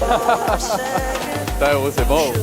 Putain, oh, c'est bon.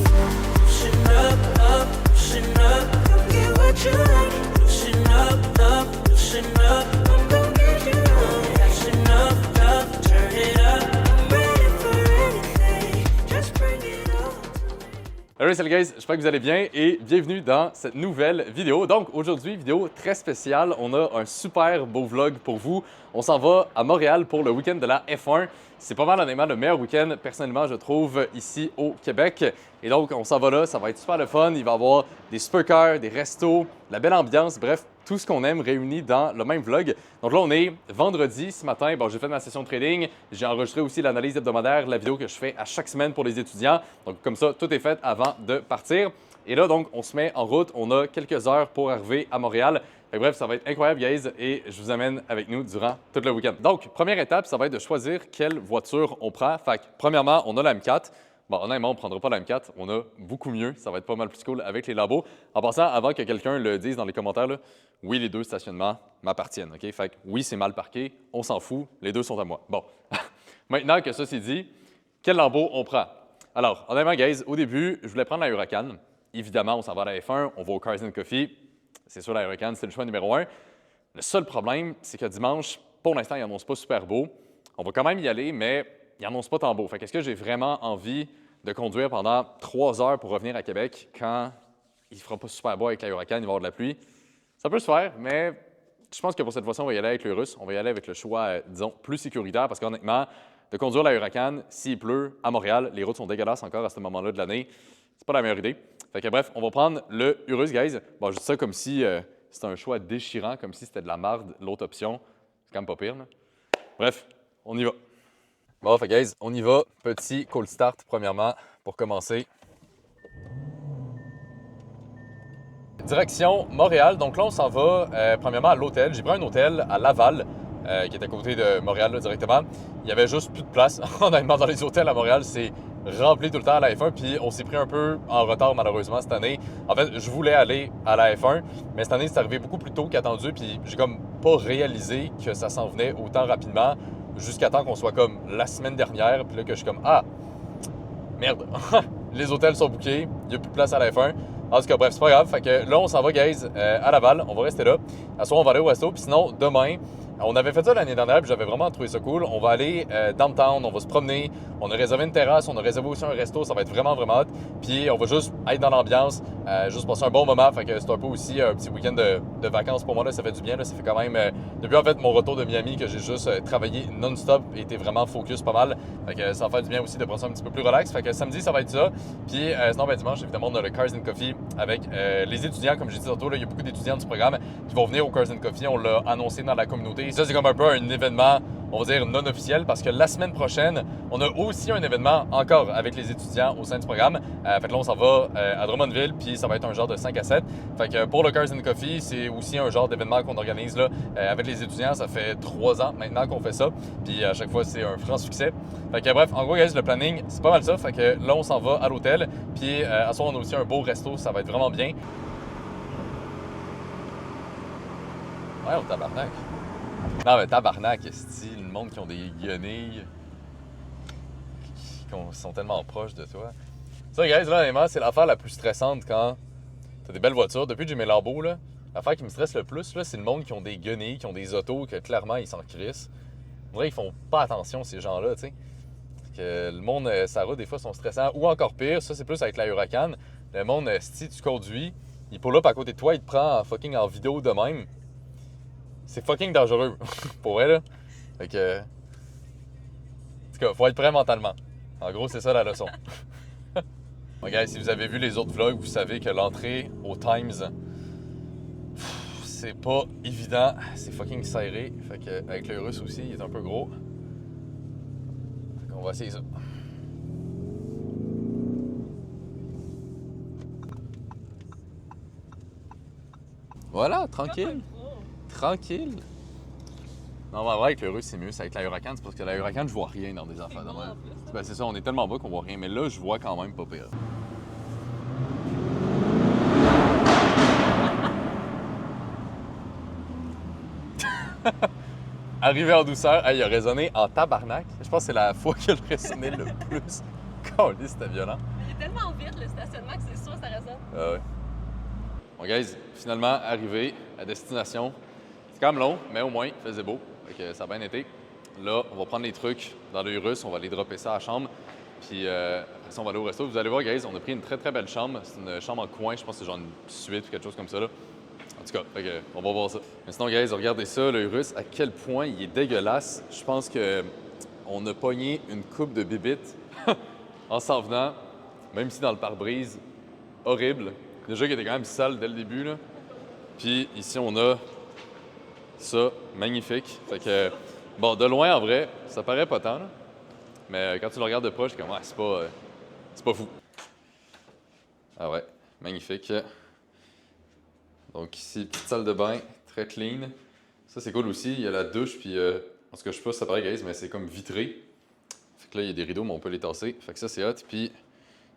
Alright, salut guys, j'espère que vous allez bien et bienvenue dans cette nouvelle vidéo. Donc aujourd'hui, vidéo très spéciale, on a un super beau vlog pour vous. On s'en va à Montréal pour le week-end de la F1. C'est pas mal honnêtement le meilleur week-end, personnellement, je trouve, ici au Québec. Et donc, on s'en va là, ça va être super le fun. Il va y avoir des supercars, des restos, la belle ambiance, bref, tout ce qu'on aime réuni dans le même vlog. Donc là, on est vendredi ce matin. Bon, j'ai fait ma session de trading. J'ai enregistré aussi l'analyse hebdomadaire, la vidéo que je fais à chaque semaine pour les étudiants. Donc comme ça, tout est fait avant de partir. Et là, donc, on se met en route. On a quelques heures pour arriver à Montréal. Fait que bref, ça va être incroyable, guys, et je vous amène avec nous durant tout le week-end. Donc, première étape, ça va être de choisir quelle voiture on prend. Fait que, premièrement, on a la M4. Bon, honnêtement, on ne prendra pas la M4. On a beaucoup mieux. Ça va être pas mal plus cool avec les labos. En passant, avant que quelqu'un le dise dans les commentaires, là, oui, les deux stationnements m'appartiennent. OK? Fait que oui, c'est mal parqué. On s'en fout. Les deux sont à moi. Bon. Maintenant que ça c'est dit, quel lambeau on prend? Alors, honnêtement, guys, au début, je voulais prendre la Huracan. Évidemment, on s'en va à la F1. On va au Cars & Coffee. C'est sûr, la Huracan, c'est le choix numéro 1. Le seul problème, c'est que dimanche, pour l'instant, il n'annonce pas super beau. On va quand même y aller, mais il n'annonce pas tant beau. Fait qu'est-ce que j'ai vraiment envie de conduire pendant 3 heures pour revenir à Québec quand il ne fera pas super beau avec la Huracan, il va y avoir de la pluie? Ça peut se faire, mais je pense que pour cette fois-ci, on va y aller avec le russe. On va y aller avec le choix, disons, plus sécuritaire parce qu'honnêtement, de conduire la Huracan, s'il pleut à Montréal, les routes sont dégueulasses encore à ce moment-là de l'année. C'est pas la meilleure idée. Fait que bref, on va prendre le Urus, guys. Bon, je dis ça comme si c'était un choix déchirant, comme si c'était de la marde, l'autre option. C'est quand même pas pire, là. Bref, on y va. Bon, fait guys, on y va. Petit cold start, premièrement, pour commencer. Direction Montréal. Donc là, on s'en va premièrement à l'hôtel. J'ai pris un hôtel à Laval, qui est à côté de Montréal là, directement. Il y avait juste plus de place. Honnêtement, dans les hôtels à Montréal, c'est rempli tout le temps à la F1. Puis on s'est pris un peu en retard, malheureusement, cette année. En fait, je voulais aller à la F1, mais cette année, c'est arrivé beaucoup plus tôt qu'attendu. Puis j'ai comme pas réalisé que ça s'en venait autant rapidement jusqu'à temps qu'on soit comme la semaine dernière. Puis là, que je suis comme, ah, merde, les hôtels sont bookés, il n'y a plus de place à la F1. En tout cas, bref, c'est pas grave. Fait que là, on s'en va, guys, à Laval. On va rester là. À soir, on va aller au resto. Puis sinon, demain, on avait fait ça l'année dernière, puis j'avais vraiment trouvé ça cool. On va aller downtown, on va se promener. On a réservé une terrasse, on a réservé aussi un resto. Ça va être vraiment, vraiment hot. Puis on va juste être dans l'ambiance, juste passer un bon moment. Fait que c'est un peu aussi un petit week-end de vacances pour moi. Là. Ça fait du bien. Là. Ça fait quand même, depuis en fait mon retour de Miami, que j'ai juste travaillé non-stop et été vraiment focus pas mal. Fait que ça va faire du bien aussi de prendre ça un petit peu plus relax. Fait que samedi, ça va être ça. Puis sinon, ben, dimanche, évidemment, on a le Cars & Coffee avec les étudiants. Comme j'ai dit tantôt, là, il y a beaucoup d'étudiants du programme qui vont venir au Cars & Coffee. On l'a annoncé dans la communauté. Et ça, c'est comme un peu un événement, on va dire, non officiel parce que la semaine prochaine, on a aussi un événement encore avec les étudiants au sein du programme. Fait que là, on s'en va à Drummondville, puis ça va être un genre de 5 à 7. Fait que pour le Cars & Coffee, c'est aussi un genre d'événement qu'on organise là avec les étudiants. Ça fait 3 ans maintenant qu'on fait ça, puis à chaque fois, c'est un franc succès. Fait que bref, en gros, guys, le planning, c'est pas mal ça. Fait que là, on s'en va à l'hôtel, puis à soir, on a aussi un beau resto. Ça va être vraiment bien. Ouais, on tabarnak. Non, mais tabarnak, c'est le monde qui ont des guenilles qui sont tellement proches de toi. Ça, guys, là, honnêtement, c'est l'affaire la plus stressante quand t'as des belles voitures. Depuis que j'ai mes Lambeaux, là, l'affaire qui me stresse le plus, là, c'est le monde qui ont des guenilles, qui ont des autos, que clairement, ils s'en crissent. En vrai, ils font pas attention, ces gens-là, tu sais. Que le monde, ça roule, des fois, sont stressants. Ou encore pire, ça, c'est plus avec la Huracan. Le monde, si tu conduis, il pull up à côté de toi, il te prend en vidéo de même. C'est fucking dangereux, pour vrai, là. Fait que... En tout cas, faut être prêt mentalement. En gros, c'est ça la leçon. Bon, guys, si vous avez vu les autres vlogs, vous savez que l'entrée au Times, c'est pas évident. C'est fucking serré. Fait que, avec le russe aussi, il est un peu gros. Fait qu'on va essayer ça. Voilà, tranquille. Tranquille. Non, mais en vrai, avec le russe, c'est mieux. C'est avec la Huracan, c'est parce que la Huracan, je vois rien dans des affaires de même. Ben, c'est ça, on est tellement bas qu'on voit rien. Mais là, je vois quand même pas pire. Arrivé en douceur, il a résonné en tabarnak. Je pense que c'est la fois qu'il a résonné le plus. Caliste, c'était violent. Il est tellement vite le stationnement que c'est sûr ça résonne. Ah ouais. Bon, guys, finalement arrivé à destination. C'est quand même long, mais au moins, il faisait beau. Fait que ça a bien été. Là, on va prendre les trucs dans le Urus, on va aller dropper ça à la chambre. Puis après ça, on va aller au resto. Vous allez voir, guys, on a pris une très belle chambre. C'est une chambre en coin, je pense que c'est genre une suite ou quelque chose comme ça. Là. En tout cas, fait que, on va voir ça. Mais sinon, guys, regardez ça, le Urus, à quel point il est dégueulasse. Je pense que on a pogné une coupe de bibites en s'en venant, même si dans le pare-brise, horrible. Déjà qu'il était quand même sale dès le début, là. Puis ici, on a ça, magnifique. Fait que, bon, de loin, en vrai, ça paraît pas tant, là. Mais quand tu le regardes de proche, c'est comme, c'est pas fou. Ah ouais, magnifique. Donc ici, petite salle de bain, très clean. Ça, c'est cool aussi. Il y a la douche, puis en tout cas, je sais pas si ça paraît, guys, mais c'est comme vitré. Fait que là, il y a des rideaux, mais on peut les tasser. Fait que ça, c'est hot. Puis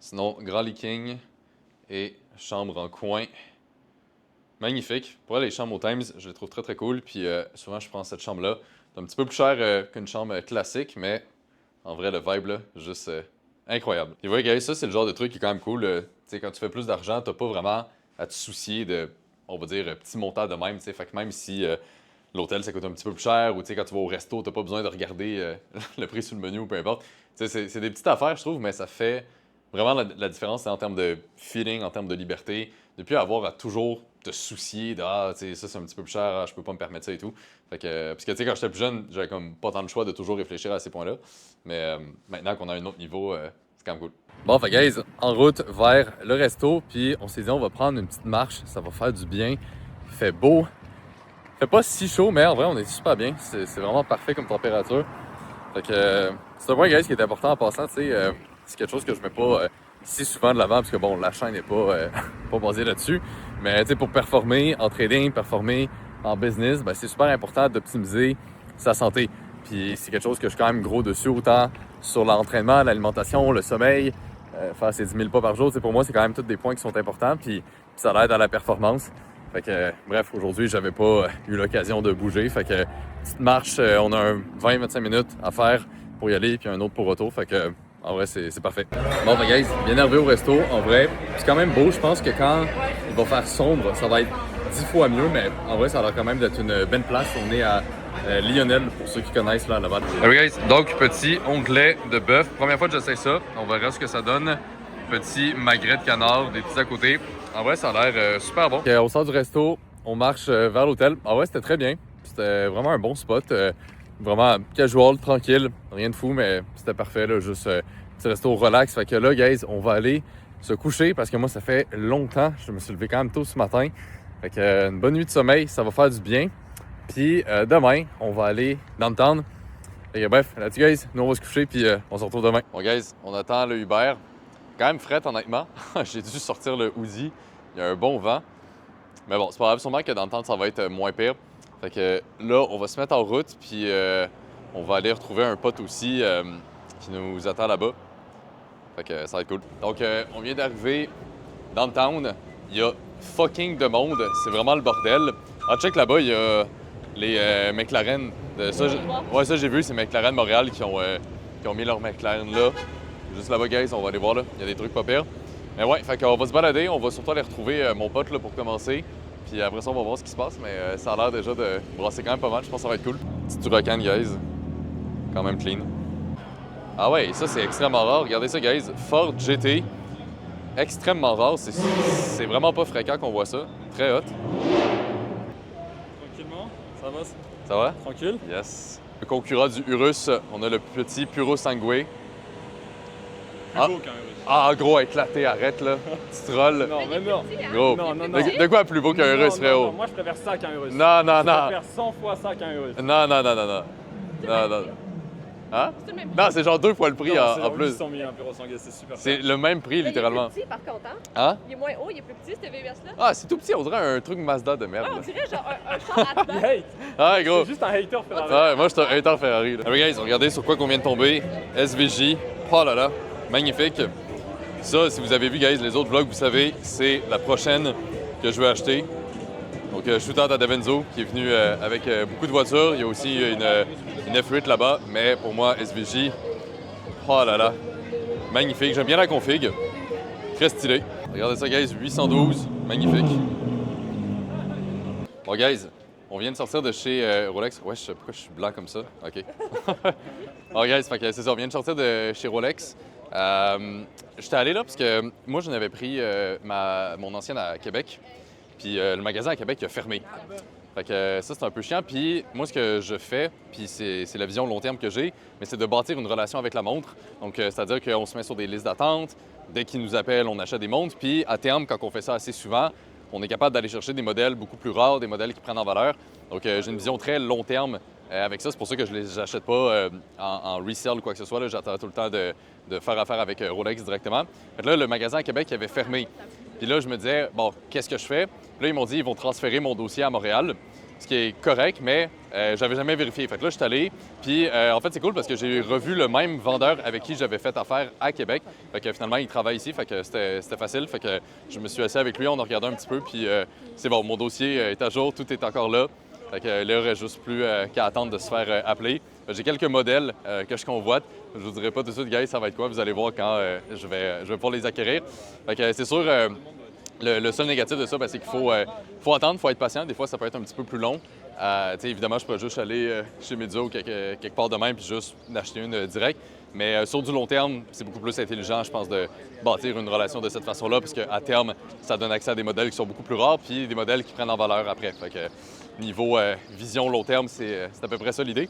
sinon, grand leaking et chambre en coin. Magnifique. Pour les chambres au Times, je les trouve très cool. Puis souvent, je prends cette chambre-là. C'est un petit peu plus cher qu'une chambre classique, mais en vrai, le vibe, là, juste incroyable. Et vous voyez, guys, ça, c'est le genre de truc qui est quand même cool. Tu sais, quand tu fais plus d'argent, t'as pas vraiment à te soucier de, on va dire, petits montants de même. Tu sais, fait que même si l'hôtel, ça coûte un petit peu plus cher, ou tu sais, quand tu vas au resto, t'as pas besoin de regarder le prix sur le menu ou peu importe. Tu sais, c'est des petites affaires, je trouve, mais ça fait vraiment la différence en termes de feeling, en termes de liberté, de plus avoir à toujours te soucier de tu sais, ça c'est un petit peu plus cher, je peux pas me permettre ça et tout. Fait que, parce que tu sais, quand j'étais plus jeune, j'avais comme pas tant le choix de toujours réfléchir à ces points-là. Mais maintenant qu'on a un autre niveau, c'est quand même cool. Bon, fait guys, en route vers le resto, puis on s'est dit on va prendre une petite marche, ça va faire du bien. Il fait beau, il fait pas si chaud, mais en vrai on est super bien, c'est vraiment parfait comme température. Fait que c'est un point, guys, qui est important en passant, tu sais, c'est quelque chose que je mets pas si souvent de l'avant, parce que bon, la chaîne n'est pas, pas basée là-dessus. Mais tu sais, pour performer en trading, performer en business, ben, c'est super important d'optimiser sa santé. Puis c'est quelque chose que je suis quand même gros dessus, autant sur l'entraînement, l'alimentation, le sommeil, faire ses 10 000 pas par jour. Pour moi, c'est quand même tous des points qui sont importants, puis ça aide à la performance. Fait que, bref, aujourd'hui, j'avais pas eu l'occasion de bouger. Fait que, petite marche, on a un 20-25 minutes à faire pour y aller, puis un autre pour retour. Fait que, en vrai, c'est parfait. Bon, ben, guys, bien arrivé au resto. En vrai, c'est quand même beau. Je pense que quand il va faire sombre, ça va être 10 fois mieux, mais en vrai, ça a l'air quand même d'être une belle place. On est à Lionel, pour ceux qui connaissent là là-bas. Hey guys, donc petit onglet de bœuf. Première fois que j'essaie ça, on verra ce que ça donne. Petit magret de canard, des petits à côté. En vrai, ça a l'air super bon. Okay, on sort du resto, on marche vers l'hôtel. En vrai, c'était très bien. C'était vraiment un bon spot. Vraiment casual, tranquille, rien de fou, mais c'était parfait, là, juste petit resto relax. Fait que là, guys, on va aller se coucher parce que moi, ça fait longtemps. Je me suis levé quand même tôt ce matin. Fait que une bonne nuit de sommeil, ça va faire du bien. Puis demain, on va aller downtown. Fait que bref, là-dessus, guys, nous, on va se coucher, puis on se retrouve demain. Bon, guys, on attend le Uber. Quand même fret, honnêtement. J'ai dû sortir le hoodie. Il y a un bon vent. Mais bon, c'est pas grave, sûrement que downtown, ça va être moins pire. Fait que là, on va se mettre en route, puis on va aller retrouver un pote aussi qui nous attend là-bas. Fait que ça va être cool. Donc, on vient d'arriver downtown. Il y a fucking de monde. C'est vraiment le bordel. Ah, check là-bas, il y a les McLaren. Ouais, ça, j'ai vu, c'est McLaren Montréal qui ont mis leur McLaren là. Juste là-bas, guys, on va aller voir là. Il y a des trucs pas pires. Mais ouais, fait qu'on va se balader. On va surtout aller retrouver mon pote là pour commencer. Puis après ça, on va voir ce qui se passe, mais ça a l'air déjà de brasser quand même pas mal. Je pense que ça va être cool. Petit Huracan, guys. Quand même clean. Ah ouais, ça, c'est extrêmement rare. Regardez ça, guys. Ford GT. Extrêmement rare. C'est vraiment pas fréquent qu'on voit ça. Très hot. Tranquillement, ça va? Ça va? Tranquille? Yes. Le concurrent du Urus, on a le petit Puro Sangue. Plus beau qu'un Urus. Ah, gros, éclaté, arrête là. Petit troll. Non, mais non. Gros. Non. De quoi plus beau qu'un Urus, frérot? Non, moi je préfère ça qu'un Urus. Non. Je préfère 100 fois ça qu'un Urus. Non. Hein? Non, c'est genre 2 fois le prix en plus. 800 000 un Puro Sangue, c'est super. C'est le même prix, littéralement. Il est plus petit, par contre, hein? Hein? Il est moins haut, il est plus petit, ce VUS-là. Ah, c'est tout petit, on dirait un truc Mazda de merde. Ah, on là. dirait genre un char à Il dedans. hate. Ah, gros. C'est juste un hater Ferrari. Ouais, moi, je suis un hater Ferrari. Là. Hey, guys, regardez sur quoi qu'on vient de tomber. SVJ. Oh là là. Magnifique. Ça, si vous avez vu, guys, les autres vlogs, vous savez, c'est la prochaine que je veux acheter. Donc, Shootout à Davenzo, qui est venu avec beaucoup de voitures. Il y a aussi une F8 là-bas. Mais pour moi, SVJ, oh là là. Magnifique, j'aime bien la config. Très stylé. Regardez ça, guys, 812. Magnifique. Bon, guys, on vient de sortir de chez Rolex. Ouais, je sais pourquoi je suis blanc comme ça. OK. Bon, guys, c'est ça, on vient de sortir de chez Rolex. J'étais allé là parce que moi, j'en avais pris mon ancienne à Québec. Puis le magasin à Québec il a fermé. Fait que ça, c'est un peu chiant. Puis moi, ce que je fais, puis c'est la vision long terme que j'ai, mais c'est de bâtir une relation avec la montre. Donc, c'est-à-dire qu'on se met sur des listes d'attente. Dès qu'ils nous appellent, on achète des montres. Puis à terme, quand on fait ça assez souvent, on est capable d'aller chercher des modèles beaucoup plus rares, des modèles qui prennent en valeur. Donc, j'ai une vision très long terme avec ça. C'est pour ça que je ne les achète pas en resell ou quoi que ce soit. J'attends tout le temps de faire affaire avec Rolex directement. Fait que là, le magasin à Québec il avait fermé. Puis là, je me disais, bon, qu'est-ce que je fais? Puis là, ils m'ont dit, ils vont transférer mon dossier à Montréal, ce qui est correct, mais j'avais jamais vérifié. Fait que là, je suis allé. Puis en fait, c'est cool parce que j'ai revu le même vendeur avec qui j'avais fait affaire à Québec. Fait que finalement, il travaille ici. Fait que c'était facile. Fait que je me suis assis avec lui, on a regardé un petit peu. Puis c'est bon, mon dossier est à jour, tout est encore là. Fait que là, il n'y aurait juste plus qu'à attendre de se faire appeler. J'ai quelques modèles que je convoite. Je vous dirai pas tout de suite, guys, ça va être quoi. Vous allez voir quand je vais pouvoir les acquérir. Fait que c'est sûr, le seul négatif de ça, c'est qu'il faut attendre, il faut être patient. Des fois, ça peut être un petit peu plus long. Évidemment, je pourrais juste aller chez Media ou quelque part de même puis juste acheter une direct. Mais sur du long terme, c'est beaucoup plus intelligent, je pense, de bâtir une relation de cette façon-là, parce qu'à terme, ça donne accès à des modèles qui sont beaucoup plus rares puis des modèles qui prennent en valeur après. Fait que niveau vision long terme, c'est à peu près ça l'idée.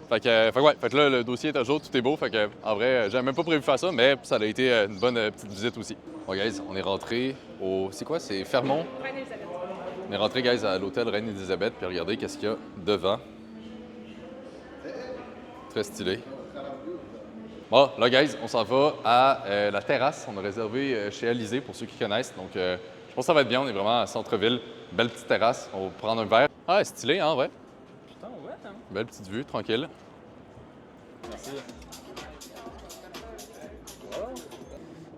Fait que là, le dossier est à jour, tout est beau. Fait que, en vrai, j'avais même pas prévu faire ça, mais ça a été une bonne petite visite aussi. Bon, guys, on est rentré au... C'est quoi? C'est Fermont? Reine-Élisabeth. On est rentré, guys, à l'hôtel Reine-Élisabeth, puis regardez qu'est-ce qu'il y a devant. Très stylé. Bon, là, guys, on s'en va à la terrasse. On a réservé chez Alizé, pour ceux qui connaissent. Donc, je pense que ça va être bien. On est vraiment à centre-ville. Belle petite terrasse. On va prendre un verre. Ah, stylé, hein, ouais. Putain, ouais, hein. Belle petite vue, tranquille. Merci.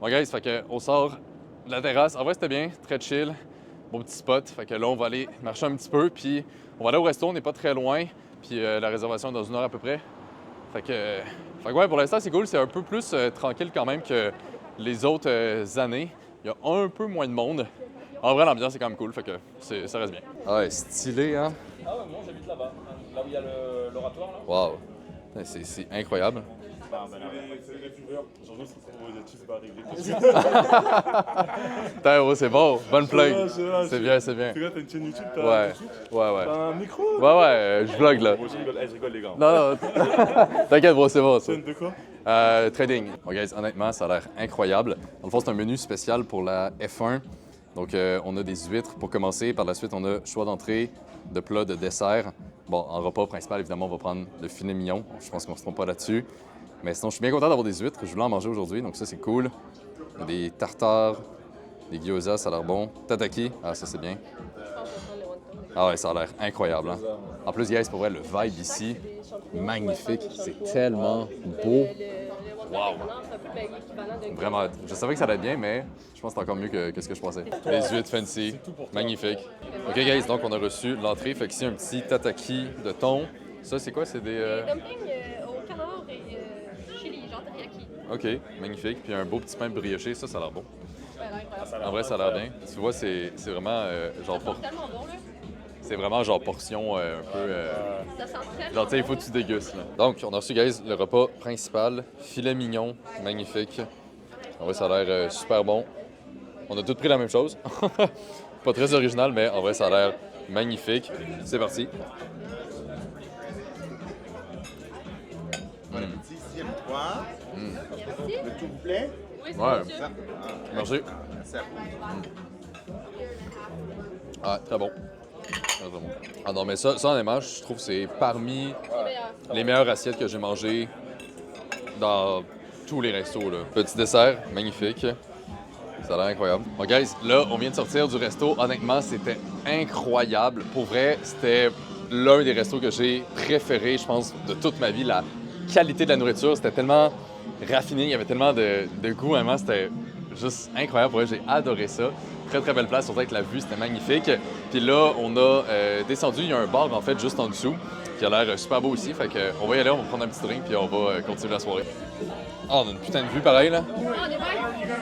Bon, guys, fait que on sort de la terrasse. En vrai, c'était bien, très chill. Beau petit spot. Fait que là, on va aller marcher un petit peu, puis on va aller au resto. On n'est pas très loin. Puis la réservation est dans 1 heure à peu près. Fait que ouais, pour l'instant, c'est cool. C'est un peu plus tranquille quand même que les autres années. Il y a un peu moins de monde. En vrai, l'ambiance est quand même cool. Fait que ça reste bien. Ah ouais, stylé, hein? Ah ouais, moi j'habite là-bas. Là où il y a l'oratoire, là. Wow. C'est incroyable. Putain, c'est bon. Bonne plug. C'est bien, c'est bien. T'as une chaîne YouTube, Ouais. Ouais. T'as un micro? Ouais, je vlog là. Moi je rigole les gars. Non. T'inquiète, bro, c'est bon ça. Chaîne de quoi? Trading. Bon, guys, honnêtement, ça a l'air incroyable. Dans le fond, c'est un menu spécial pour la F1. Donc, on a des huîtres pour commencer. Par la suite, on a choix d'entrée, de plat, de dessert. Bon, en repas principal, évidemment, on va prendre le filet mignon. Je pense qu'on ne se trompe pas là-dessus. Mais sinon, je suis bien content d'avoir des huîtres. Je voulais en manger aujourd'hui, donc ça, c'est cool. Il y a des tartares, des gyoza, ça a l'air bon. Tataki, ah, ça, c'est bien. Ah ouais, ça a l'air incroyable. Hein? En plus, guys, pour vrai, le vibe ici, magnifique. C'est tellement beau. Wow! Vraiment, je savais que ça allait être bien, mais je pense que c'est encore mieux que ce que je pensais. Les huîtres fancy, magnifique. OK, guys, donc on a reçu l'entrée. Fait qu'ici, un petit tataki de thon. Ça, c'est quoi? C'est des... Dumpling au canard et chili, genre teriyaki. OK, magnifique. Puis un beau petit pain brioché, ça a l'air bon. Ouais, En vrai, ça a l'air bien. Tu vois, c'est vraiment genre... c'est tellement bon, là. C'est vraiment genre portion un peu... Ça sent très genre, tu sais, il faut que tu dégustes, là. Donc, on a reçu, guys, le repas principal. Filet mignon, magnifique. En vrai, ça a l'air super bon. On a tous pris la même chose. Pas très original, mais en vrai, ça a l'air magnifique. C'est parti. Bon appétit, ici, M3. Merci. Le tout vous plaît? Oui, c'est Ouais. monsieur. Merci. Merci à vous. Ah, très bon. Très bon. Ah non, mais ça honnêtement, je trouve que c'est parmi C'est meilleur. les meilleures assiettes que j'ai mangées dans tous les restos, là. Petit dessert, magnifique. Ça a l'air incroyable. Bon, guys, là, on vient de sortir du resto. Honnêtement, c'était incroyable. Pour vrai, c'était l'un des restos que j'ai préféré, je pense, de toute ma vie. La qualité de la nourriture, c'était tellement raffiné, il y avait tellement de goût. Vraiment, c'était juste incroyable. Pour vrai, j'ai adoré ça. Très, très belle place, surtout avec la vue, c'était magnifique. Puis là, on a descendu, il y a un bar, en fait, juste en dessous. qui a l'air super beau aussi. Fait que on va y aller, on va prendre un petit drink puis on va continuer la soirée. Ah, on a une putain de vue pareil là.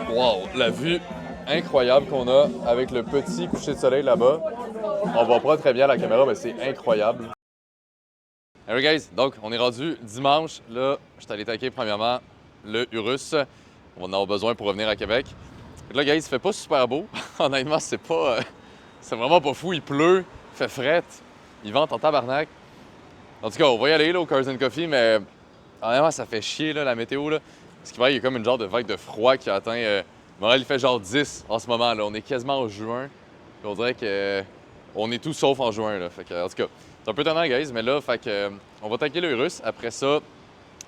Wow, la vue incroyable qu'on a avec le petit coucher de soleil là-bas. On voit pas très bien à la caméra, mais c'est incroyable. Alright guys, donc on est rendu dimanche. Là, je suis allé taquer premièrement le Urus. On va en avoir besoin pour revenir à Québec. Donc là, guys, il fait pas super beau. Honnêtement, c'est pas... c'est vraiment pas fou. Il pleut, il fait fret, il vente en tabarnak. En tout cas, on va y aller là, au Cars & Coffee, mais honnêtement, ça fait chier là, la météo. Là. Ce qui va, il y a comme une genre de vague de froid qui a atteint... Montréal, il fait genre 10 en ce moment. Là. On est quasiment en juin. Puis on dirait que on est tout sauf en juin. Là. Fait que, en tout cas, c'est un peu étonnant, guys, mais là, fait que, on va taquer le Urus. Après ça,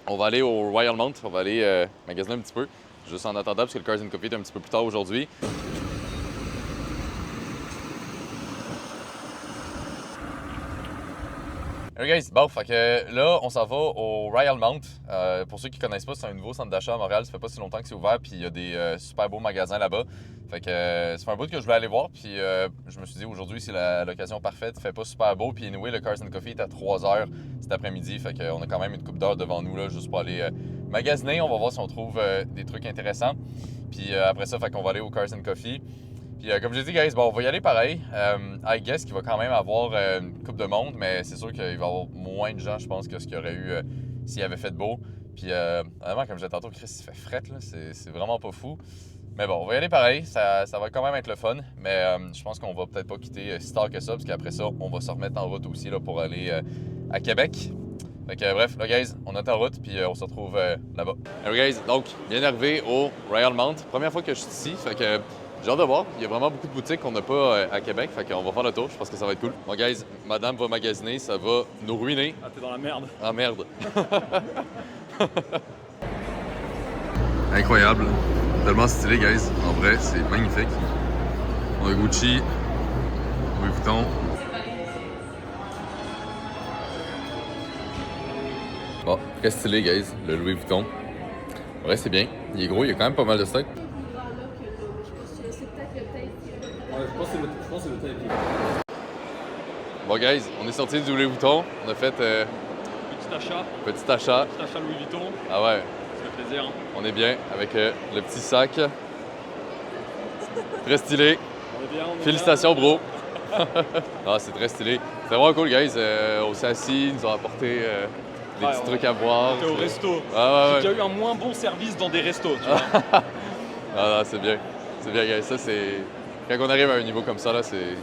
on va aller au Royal Mount. On va aller magasiner un petit peu. Juste en attendant, parce que le Cars & Coffee est un petit peu plus tard aujourd'hui. Hey guys, bon, fait que là, on s'en va au Royal Mount. Pour ceux qui connaissent pas, c'est un nouveau centre d'achat à Montréal. Ça fait pas si longtemps que c'est ouvert, puis il y a des super beaux magasins là-bas. Fait que ça fait un bout que je voulais aller voir, puis je me suis dit aujourd'hui c'est l'occasion parfaite. Il fait pas super beau, puis anyway, le Cars & Coffee est à 3h cet après-midi. Fait qu'on a quand même une couple d'heures devant nous là, juste pour aller magasiner. On va voir si on trouve des trucs intéressants. Puis après ça, fait qu'on va aller au Cars & Coffee. Puis comme j'ai dit, guys, bon, on va y aller pareil. I guess qu'il va quand même avoir une couple de monde, mais c'est sûr qu'il va y avoir moins de gens, je pense, que ce qu'il y aurait eu s'il avait fait beau. Puis vraiment, comme je disais tantôt, Chris, il fait fret, là. C'est vraiment pas fou. Mais bon, on va y aller pareil. Ça va quand même être le fun. Mais je pense qu'on va peut-être pas quitter si tard que ça, parce qu'après ça, on va se remettre en route aussi là, pour aller à Québec. Fait que bref, là, guys, on est en route, puis on se retrouve là-bas. Alors, guys, donc, bien arrivé au Royal Mount. Première fois que je suis ici, fait que j'ai hâte de voir. Il y a vraiment beaucoup de boutiques qu'on n'a pas à Québec, fait qu'on va faire le tour. Je pense que ça va être cool. Bon, guys, madame va magasiner, ça va nous ruiner. Ah, t'es dans la merde. Ah, merde. Incroyable. Tellement stylé, guys. En vrai, c'est magnifique. On a Gucci, Louis Vuitton. Bon, très stylé, guys, le Louis Vuitton. En vrai, c'est bien. Il est gros, il y a quand même pas mal de stock. Je pense que c'est le taille. Bon, guys, on est sorti du Louis Vuitton. On a fait Petit achat. petit achat. Petit achat Louis Vuitton. Ah ouais, Ça fait plaisir. Hein. on est bien avec le petit sac. Très stylé. On est bien. Félicitations, bro. Ah, c'est très stylé. C'est vraiment cool, guys. On s'est assis, ils nous ont apporté des petits trucs à boire. On était au resto. Ah, ouais, J'ai ouais. déjà eu un moins bon service dans des restos, tu vois. Ah, non, c'est bien. C'est bien, guys. Ça, c'est... Quand on arrive à un niveau comme ça, là, c'est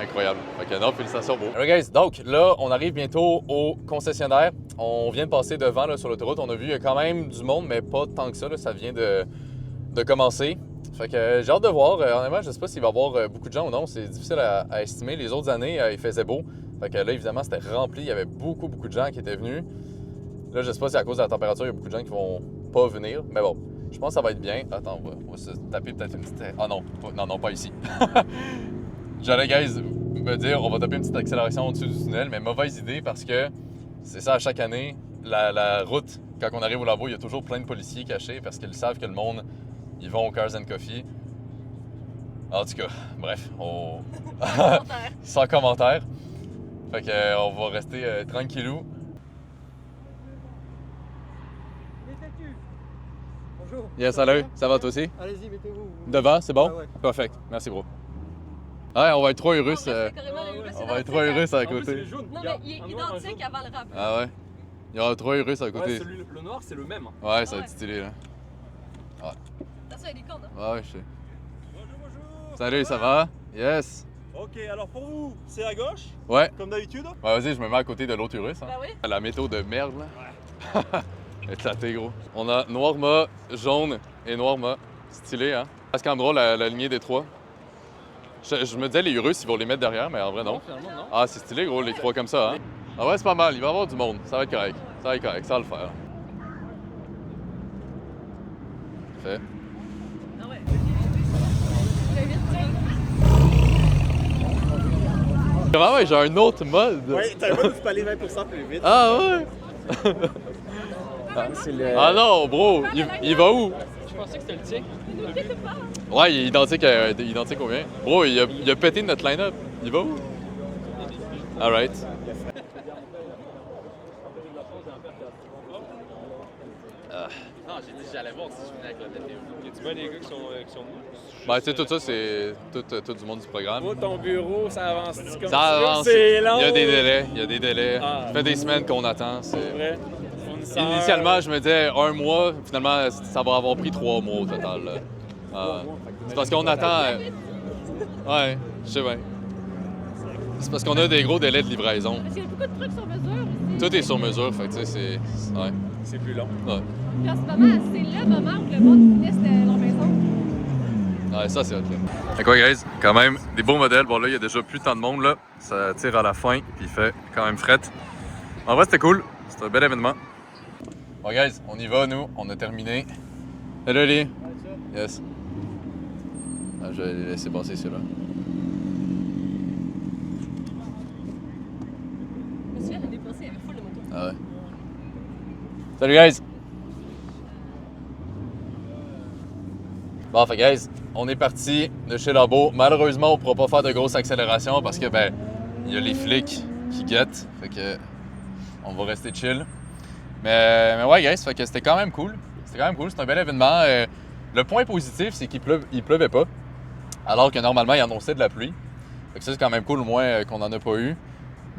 incroyable. Fait que non, félicitations, bro. Alright, guys. Donc, là, on arrive bientôt au concessionnaire. On vient de passer devant, là, sur l'autoroute. On a vu, il y a quand même du monde, mais pas tant que ça, là. Ça vient de commencer. Fait que j'ai hâte de voir. Honnêtement, je sais pas s'il va y avoir beaucoup de gens ou non. C'est difficile à estimer. Les autres années, il faisait beau. Fait que là, évidemment, c'était rempli. Il y avait beaucoup de gens qui étaient venus. Là, je sais pas si à cause de la température, il y a beaucoup de gens qui vont pas venir. Mais bon, je pense que ça va être bien. Attends, on va se taper peut-être une petite... Ah non, non, pas ici. J'allais, guys, me dire, on va taper une petite accélération au-dessus du tunnel, mais mauvaise idée parce que c'est ça, à chaque année, la route, quand on arrive au labo, il y a toujours plein de policiers cachés parce qu'ils savent que le monde, ils vont au Cars & Coffee. En tout cas, bref, sans commentaire. Fait que on va rester tranquillou. Bonjour. Yes, salut, ça va toi aussi? Allez-y, mettez-vous. Devant, c'est bon? Ah ouais. Parfait, merci bro. Ouais, on va être 3 Urus. On va être 3 Urus à En plus, il côté. est jaune. Non, Il y a mais il un est noir, un identique jaune. avant le rap. Ah ouais? Il y aura 3 Urus à Ouais, côté. le noir, c'est le même. Ouais, ça va Ouais. être stylé là. Attention, il y a des cordes. Ouais, je sais. Bonjour. Salut, ça va? Yes. Ok, alors pour vous, c'est à gauche, Ouais. comme d'habitude. Ouais, vas-y, je me mets à côté de l'autre Urus. Hein. Ben oui. La météo de merde là. Éclaté gros. On a noir mât, jaune et noir mât. Stylé, hein? Ascandra, la lignée des 3. Je me disais, les Urus, ils vont les mettre derrière, mais en vrai, non. Finalement, non. Ah, c'est stylé, gros, les 3 comme ça, hein? Ah ouais, c'est pas mal. Il va y avoir du monde. Ça va être correct. Ça va être correct. Ça va le faire. Fait. Ah ouais. Très vite, tu vois. Vraiment, ouais, j'ai un autre mode. Ouais, t'as vu, tu peux aller 20% plus vite. Ah ouais? C'est le... Ah non, bro, il va où? Je pensais que c'était le tien. Ouais, il est identique au mien. Bro, il a pété notre line-up. Il va où? Alright. Non, j'ai dit j'allais voir si je venais avec la météo. Y a-tu bien des gars qui sont venus? Ben, tu sais, tout ça, c'est tout du monde du programme. Moi, ton bureau, ça avance comme Ça avance. C'est long. Il y a des délais. Ah. Ça fait des semaines qu'on attend. C'est vrai. Fournisseur. Initialement, je me disais 1 mois. Finalement, ça va avoir pris 3 mois au total. Là. C'est parce qu'on attend. Ouais, je sais bien. C'est parce qu'on a des gros délais de livraison. Parce qu'il y a beaucoup de trucs sur mesure aussi. Tout est sur mesure, fait que tu sais, c'est. Ouais. C'est plus long. Ouais. Puis en ce moment, c'est le moment où le monde finisse leur maison. Ouais, ça, c'est ok. Fait quoi, guys? Quand même, des beaux modèles. Bon, là, il y a déjà plus tant de monde, là. Ça tire à la fin, puis il fait quand même fret. En vrai, c'était cool. C'était un bel événement. Bon, guys, on y va, nous. On a terminé. Hello, Lee. Yes. Ah, je vais les laisser passer, ceux-là. Je me souviens, l'année passée, il y avait full de motos. Ah ouais. Salut, guys! Bon, fait guys, on est parti de chez Labo. Malheureusement, on ne pourra pas faire de grosses accélérations parce que, ben, il y a les flics qui guettent. Fait que, on va rester chill. Mais ouais, guys, fait que c'était quand même cool. C'était quand même cool, c'était un bel événement. Le point positif, c'est qu'il pleuvait pas. Alors que normalement, il annonçait de la pluie. Fait que ça, c'est quand même cool, au moins, qu'on n'en a pas eu.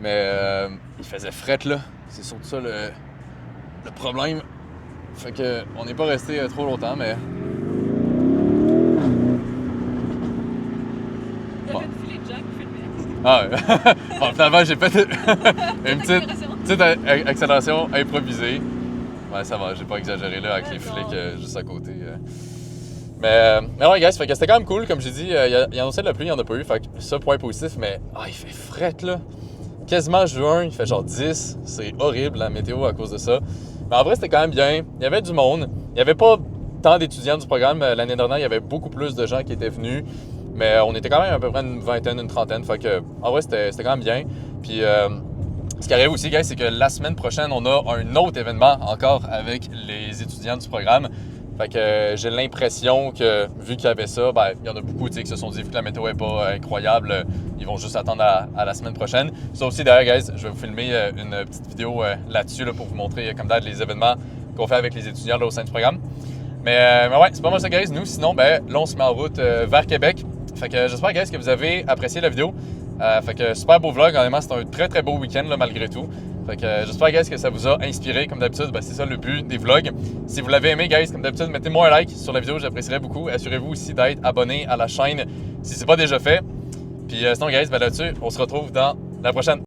Mais il faisait fret, là. C'est surtout ça le problème. Fait que, on n'est pas resté trop longtemps, mais. Il y avait une filet de gens qui filmaient. Ah ouais. Bon, finalement, j'ai fait une petite accélération improvisée. Ouais, ça va, j'ai pas exagéré là avec les flics juste à côté. Mais ouais, guys, fait que c'était quand même cool. Comme j'ai dit, il annonçait de la pluie, il n'y en a pas eu. Fait que ça, point positif, mais il fait fret là. Quasiment juin, il fait genre 10. C'est horrible la météo à cause de ça. Mais en vrai, c'était quand même bien. Il y avait du monde. Il n'y avait pas tant d'étudiants du programme. L'année dernière, il y avait beaucoup plus de gens qui étaient venus. Mais on était quand même à peu près une vingtaine, une trentaine. Fait que, en vrai, c'était quand même bien. Puis, ce qui arrive aussi, guys, c'est que la semaine prochaine, on a un autre événement encore avec les étudiants du programme. Fait que j'ai l'impression que, vu qu'il y avait ça, ben, il y en a beaucoup qui se sont dit, vu que la météo n'est pas incroyable, ils vont juste attendre à la semaine prochaine. Ça aussi, d'ailleurs, guys, je vais vous filmer une petite vidéo là-dessus là, pour vous montrer, comme d'hab, les événements qu'on fait avec les étudiants là, au sein du programme. Mais ouais, c'est pas mal ça, guys. Nous, sinon, ben, là, on se met en route vers Québec. Fait que j'espère, guys, que vous avez apprécié la vidéo. Fait que super beau vlog, honnêtement, c'est un très très beau week-end là, malgré tout. Fait que j'espère, guys, que ça vous a inspiré. Comme d'habitude, ben, c'est ça le but des vlogs. Si vous l'avez aimé, guys, comme d'habitude, mettez-moi un like sur la vidéo, j'apprécierais beaucoup. Assurez-vous aussi d'être abonné à la chaîne si c'est pas déjà fait. Puis sinon, guys, ben, là-dessus, on se retrouve dans la prochaine.